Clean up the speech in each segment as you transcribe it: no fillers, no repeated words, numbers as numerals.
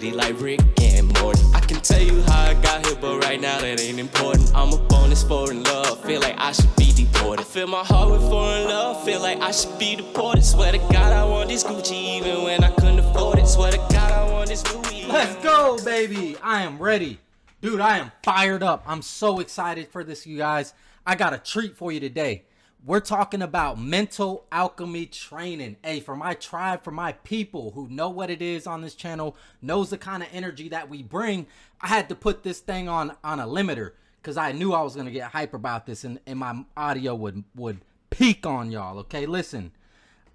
city like Rick and Morty. I can tell you how I got here, but right now that ain't important. I'm a bonus foreign love, feel like I should be deported. I fill my heart with foreign love, feel like I should be deported. Swear to God I want this Gucci even when I couldn't afford it. Swear to God I want this Louis. Let's go, baby. I am ready. Dude, I am fired up. I'm so excited for this, you guys. I got a treat for you today. We're talking about mental alchemy training. Hey, for my tribe, for my people who know what it is on this channel, knows the kind of energy that we bring, I had to put this thing on a limiter because I knew I was going to get hype about this and my audio would peak on y'all. Okay, listen,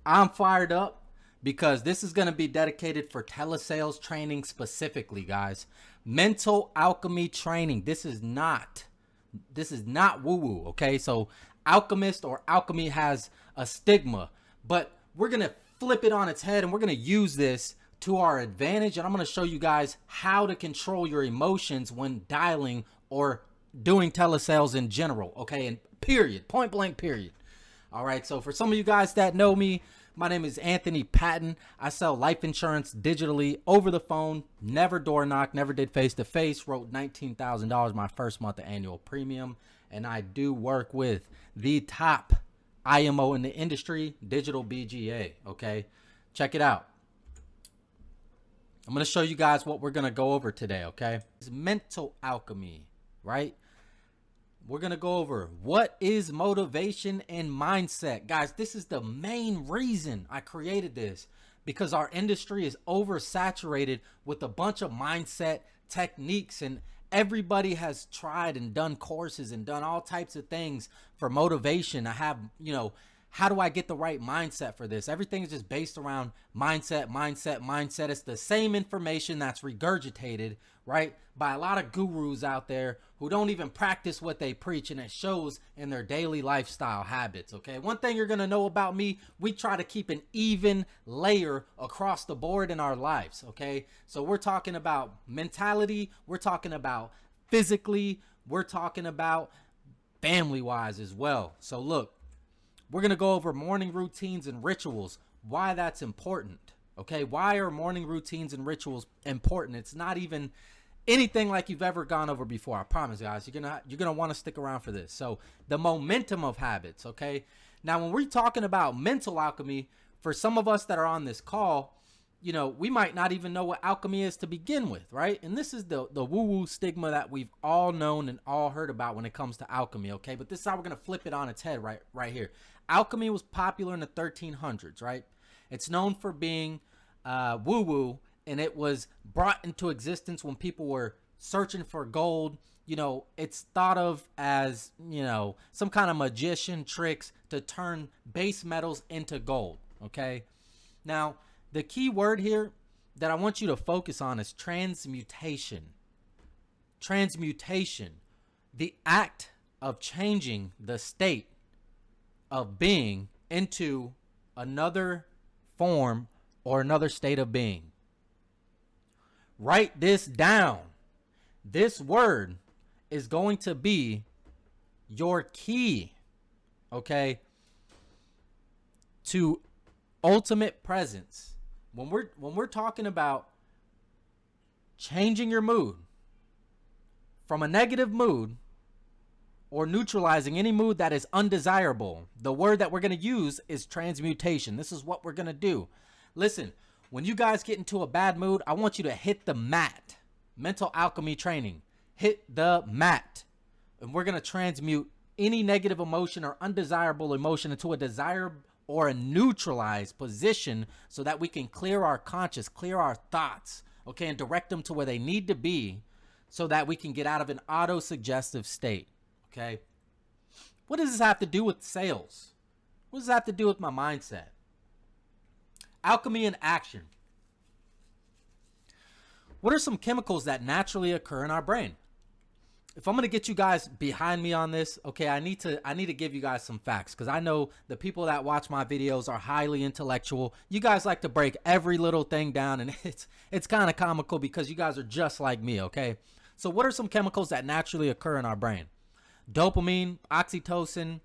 I'm fired up because this is going to be dedicated for telesales training specifically, guys. Mental alchemy training. This is not woo-woo, okay? So alchemist or alchemy has a stigma, but we're going to flip it on its head and we're going to use this to our advantage. And I'm going to show you guys how to control your emotions when dialing or doing telesales in general, okay? And period, point blank period. All right, so for some of you guys that know me, my name is Anthony Patton. I sell life insurance digitally over the phone, never door knock, never did face-to-face, wrote $19,000 my first month of annual premium, and I do work with the top IMO in the industry, Digital BGA, okay? Check it out. I'm going to show you guys what we're going to go over today, okay? It's mental alchemy, right? We're going to go over what is motivation and mindset. Guys, this is the main reason I created this, because our industry is oversaturated with a bunch of mindset techniques, and everybody has tried and done courses and done all types of things for motivation. I have, how do I get the right mindset for this? Everything is just based around mindset. It's the same information that's regurgitated, right, by a lot of gurus out there who don't even practice what they preach, and it shows in their daily lifestyle habits, okay? One thing you're going to know about me, we try to keep an even layer across the board in our lives, okay? So we're talking about mentality, we're talking about physically, we're talking about family-wise as well. So look, we're going to go over morning routines and rituals, why that's important, okay? Why are morning routines and rituals important? It's not even anything like you've ever gone over before. I promise, guys. You're gonna want to stick around for this. So the momentum of habits, okay? Now, when we're talking about mental alchemy, for some of us that are on this call, we might not even know what alchemy is to begin with, right? And this is the woo-woo stigma that we've all known and all heard about when it comes to alchemy, okay? But this is how we're gonna flip it on its head right here. Alchemy was popular in the 1300s, right? It's known for being woo-woo, and it was brought into existence when people were searching for gold. It's thought of as, some kind of magician tricks to turn base metals into gold, okay? Now, the key word here that I want you to focus on is transmutation. Transmutation, the act of changing the state of being into another form or another state of being. Write this down. This word is going to be your key, okay, to ultimate presence. When we're talking about changing your mood from a negative mood or neutralizing any mood that is undesirable, the word that we're going to use is transmutation. This is what we're going to do. Listen, when you guys get into a bad mood, I want you to hit the mat. Mental alchemy training. Hit the mat. And we're going to transmute any negative emotion or undesirable emotion into a desired or a neutralized position so that we can clear our conscious, clear our thoughts, okay, and direct them to where they need to be so that we can get out of an auto-suggestive state, okay? What does this have to do with sales? What does this have to do with my mindset? Alchemy in action. What are some chemicals that naturally occur in our brain? If I'm going to get you guys behind me on this, okay, I need to give you guys some facts, because I know the people that watch my videos are highly intellectual. You guys like to break every little thing down, and it's kind of comical because you guys are just like me, okay? So what are some chemicals that naturally occur in our brain? Dopamine, oxytocin,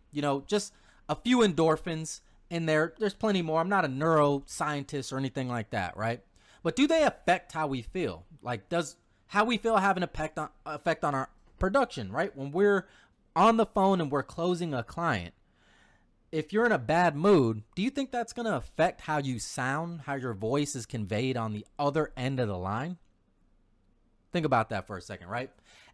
just a few endorphins in there. There's plenty more. I'm not a neuroscientist or anything like that, right? But do they affect how we feel? Like, does how we feel have an effect on our production, right? When we're on the phone and we're closing a client, if you're in a bad mood, do you think that's going to affect how you sound, how your voice is conveyed on the other end of the line? Think about that for a second, right?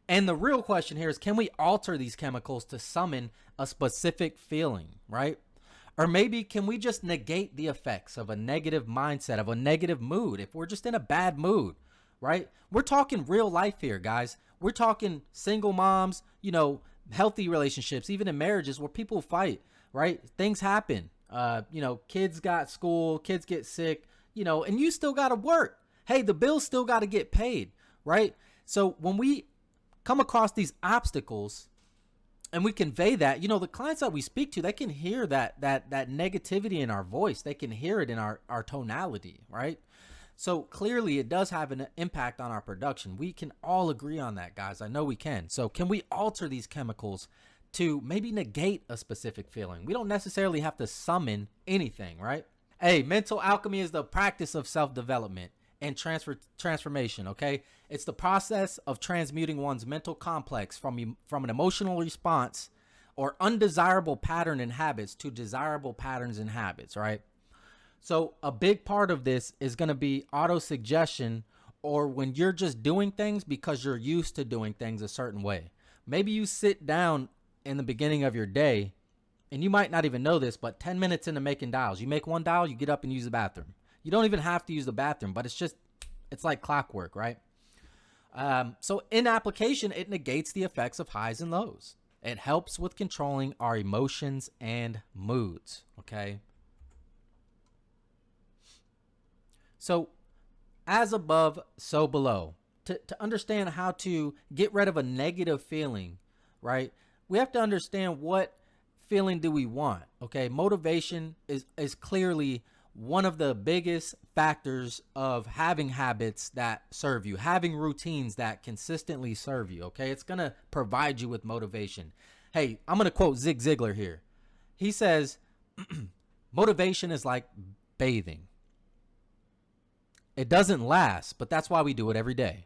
And the real question here is, can we alter these chemicals to summon a specific feeling, right? Or maybe can we just negate the effects of a negative mindset, of a negative mood, if we're just in a bad mood, right? We're talking real life here, guys. We're talking single moms, healthy relationships, even in marriages where people fight, right? Things happen. Kids got school, kids get sick, and you still got to work. Hey, the bills still got to get paid, right? So when we come across these obstacles and we convey that, the clients that we speak to, they can hear that negativity in our voice. They can hear it in our tonality, right? So clearly it does have an impact on our production. We can all agree on that, guys. I know we can. So can we alter these chemicals to maybe negate a specific feeling? We don't necessarily have to summon anything, right? Hey, mental alchemy is the practice of self-development and transformation, okay? It's the process of transmuting one's mental complex from an emotional response or undesirable pattern and habits to desirable patterns and habits, right? So a big part of this is going to be auto-suggestion, or when you're just doing things because you're used to doing things a certain way. Maybe you sit down in the beginning of your day, and you might not even know this, but 10 minutes into making dials, you make one dial, you get up and use the bathroom. You don't even have to use the bathroom, but it's like clockwork, right? So in application, it negates the effects of highs and lows. It helps with controlling our emotions and moods, okay? So as above, so below. To understand how to get rid of a negative feeling, right? We have to understand what feeling do we want, okay? Motivation is clearly one of the biggest factors of having habits that serve you, having routines that consistently serve you, okay? It's going to provide you with motivation. Hey, I'm going to quote Zig Ziglar here. He says, motivation is like bathing. It doesn't last, but that's why we do it every day.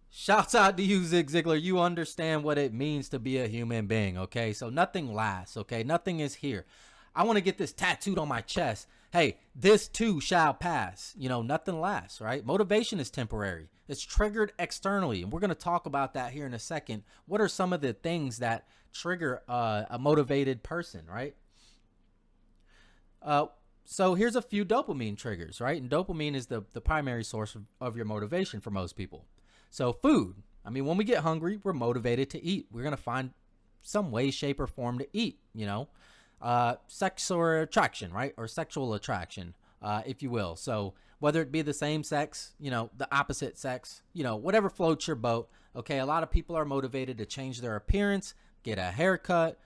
Shouts out to you, Zig Ziglar. You understand what it means to be a human being, okay? So nothing lasts, okay? Nothing is here. I want to get this tattooed on my chest. Hey, this too shall pass. Nothing lasts, right? Motivation is temporary. It's triggered externally. And we're going to talk about that here in a second. What are some of the things that trigger a motivated person, right? So here's a few dopamine triggers, right? And dopamine is the primary source of your motivation for most people. So food. I mean, when we get hungry, we're motivated to eat. We're going to find some way, shape, or form to eat, sex or attraction, right? Or sexual attraction, if you will. So whether it be the same sex, the opposite sex, whatever floats your boat. Okay. A lot of people are motivated to change their appearance, get a haircut,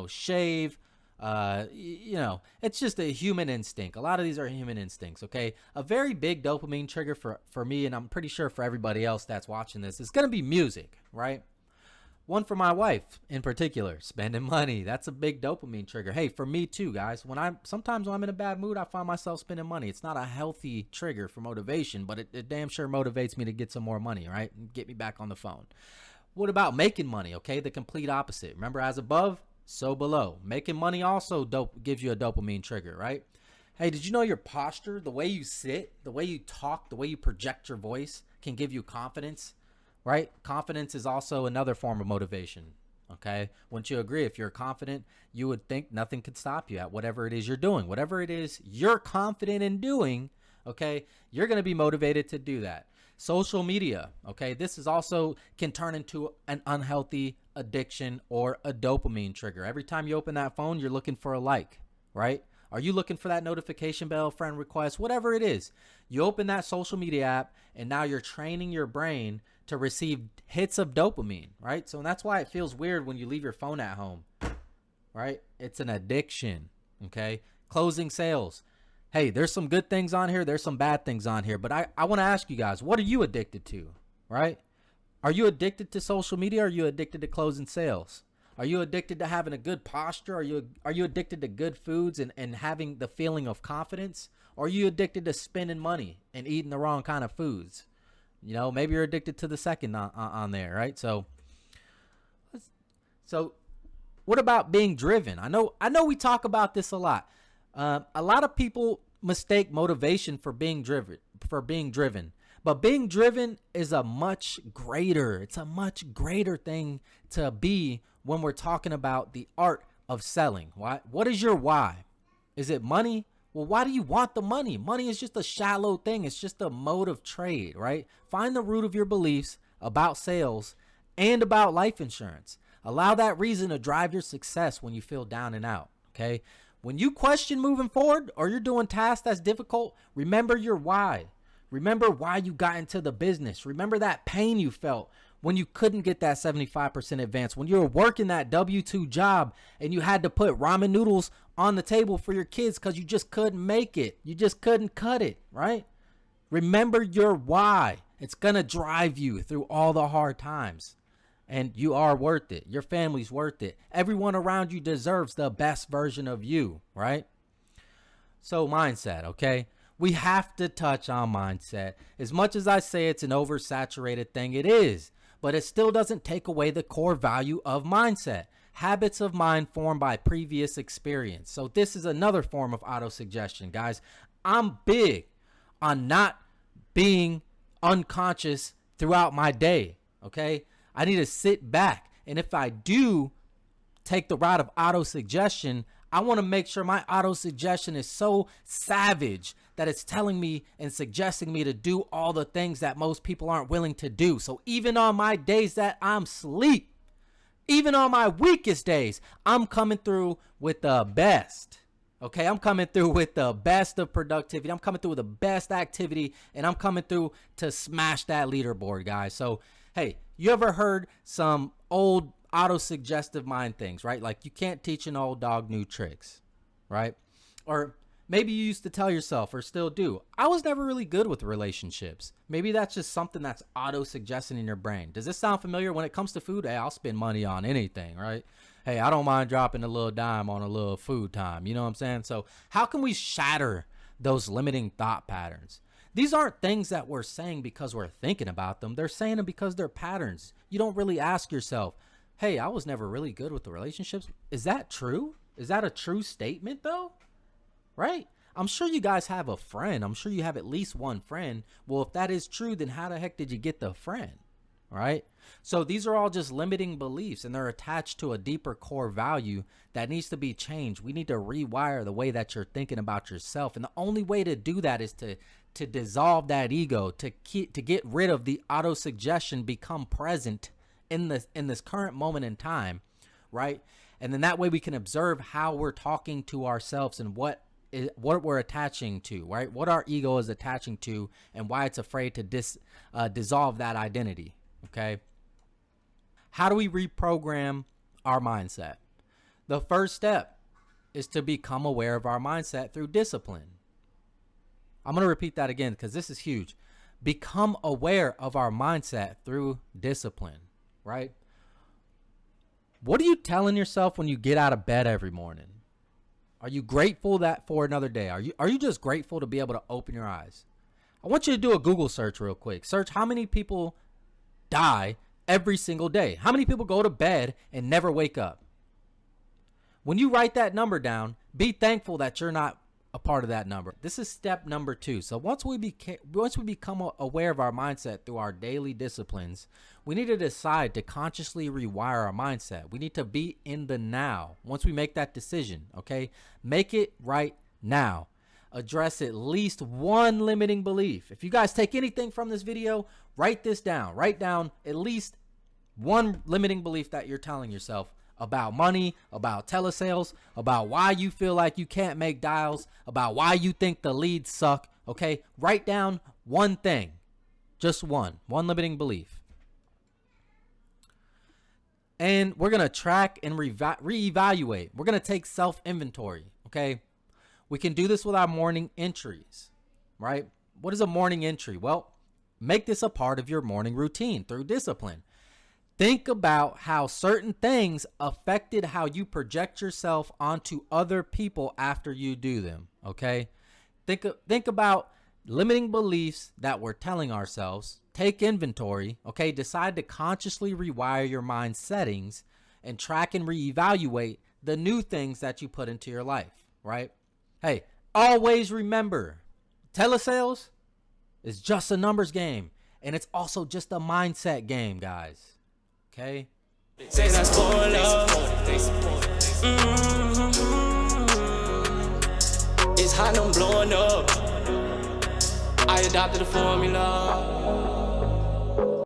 shave. It's just a human instinct. A lot of these are human instincts. Okay. A very big dopamine trigger for me, and I'm pretty sure for everybody else that's watching this, is going to be music, right? One for my wife in particular, spending money. That's a big dopamine trigger. Hey, for me too, guys. Sometimes when I'm in a bad mood, I find myself spending money. It's not a healthy trigger for motivation, but it damn sure motivates me to get some more money, right? And get me back on the phone. What about making money? Okay, the complete opposite. Remember, as above, so below. Making money also gives you a dopamine trigger, right? Hey, did you know your posture, the way you sit, the way you talk, the way you project your voice can give you confidence? Right? Confidence is also another form of motivation. Okay. Wouldn't you agree? If you're confident, you would think nothing could stop you at whatever it is you're doing, whatever it is you're confident in doing. Okay. You're going to be motivated to do that. Social media. Okay. This is also can turn into an unhealthy addiction or a dopamine trigger. Every time you open that phone, you're looking for a like, right? Are you looking for that notification bell, friend request, whatever it is? You open that social media app and now you're training your brain to receive hits of dopamine, right? So that's why it feels weird when you leave your phone at home, right? It's an addiction, okay? Closing sales. Hey, there's some good things on here. There's some bad things on here. But I want to ask you guys, what are you addicted to, right? Are you addicted to social media? Or are you addicted to closing sales? Are you addicted to having a good posture? Are you addicted to good foods and having the feeling of confidence? Or are you addicted to spending money and eating the wrong kind of foods? You know, maybe you're addicted to the second on there, right? So what about being driven? I know we talk about this a lot. A lot of people mistake motivation for being driven. But being driven is a much greater. It's a much greater thing to be when we're talking about the art of selling. Why? What is your why? Is it money? Well, why do you want the money? Money is just a shallow thing. It's just a mode of trade, right? Find the root of your beliefs about sales and about life insurance. Allow that reason to drive your success when you feel down and out, okay? When you question moving forward or you're doing tasks that's difficult, remember your why. Remember why you got into the business. Remember that pain you felt when you couldn't get that 75% advance, when you were working that W-2 job and you had to put ramen noodles on the table for your kids because you just couldn't make it. You just couldn't cut it, right? Remember your why. It's going to drive you through all the hard times. And you are worth it. Your family's worth it. Everyone around you deserves the best version of you, right? So mindset, okay? We have to touch on mindset. As much as I say it's an oversaturated thing, it is. But it still doesn't take away the core value of mindset. Habits of mind formed by previous experience. So this is another form of autosuggestion, guys. I'm big on not being unconscious throughout my day, okay? I need to sit back. And if I do take the route of autosuggestion, I want to make sure my autosuggestion is so savage that it's telling me and suggesting me to do all the things that most people aren't willing to do. So even on my days that I'm asleep, even on my weakest days, I'm coming through with the best. Okay, I'm coming through with the best of productivity. I'm coming through with the best activity, and I'm coming through to smash that leaderboard, guys. So, hey, you ever heard some old auto-suggestive mind things, right? Like you can't teach an old dog new tricks, right? Or maybe you used to tell yourself, or still do, I was never really good with relationships. Maybe that's just something that's auto-suggesting in your brain. Does this sound familiar? When it comes to food, hey, I'll spend money on anything, right? Hey, I don't mind dropping a little dime on a little food time. You know what I'm saying? So how can we shatter those limiting thought patterns? These aren't things that we're saying because we're thinking about them. They're saying them because they're patterns. You don't really ask yourself, hey, I was never really good with the relationships. Is that true? Is that a true statement though? Right? I'm sure you guys have a friend. I'm sure you have at least one friend. Well, if that is true, then how the heck did you get the friend? Right? So these are all just limiting beliefs, and they're attached to a deeper core value that needs to be changed. We need to rewire the way that you're thinking about yourself. And the only way to do that is to dissolve that ego, to get rid of the auto-suggestion, become present in this current moment in time, right? And then that way we can observe how we're talking to ourselves and what we're attaching to, right? What our ego is attaching to and why it's afraid to dissolve that identity, okay? How do we reprogram our mindset? The first step is to become aware of our mindset through discipline. I'm going to repeat that again because this is huge. Become aware of our mindset through discipline, right? What are you telling yourself when you get out of bed every morning? Are you grateful for another day? Are you just grateful to be able to open your eyes? I want you to do a Google search real quick. Search how many people die every single day. How many people go to bed and never wake up? When you write that number down, be thankful that you're not a part of that number. This is step number 2. So once we become aware of our mindset through our daily disciplines, we need to decide to consciously rewire our mindset. We need to be in the now. Once we make that decision, okay, make it right now. Address at least one limiting belief. If you guys take anything from this video, write this down. Write down at least one limiting belief that you're telling yourself about money, about telesales, about why you feel like you can't make dials, about why you think the leads suck, okay? Write down one thing, just one limiting belief. And we're going to track and reevaluate. We're going to take self-inventory, okay? We can do this with our morning entries, right? What is a morning entry? Well, make this a part of your morning routine through discipline. Think about how certain things affected how you project yourself onto other people after you do them, okay? Think about limiting beliefs that we're telling ourselves. Take inventory, okay? Decide to consciously rewire your mind settings and track and reevaluate the new things that you put into your life, right? Hey, always remember, telesales is just a numbers game, and it's also just a mindset game, guys. Okay? Say that's for love. It's hot and I'm blowing up. I adopted the formula.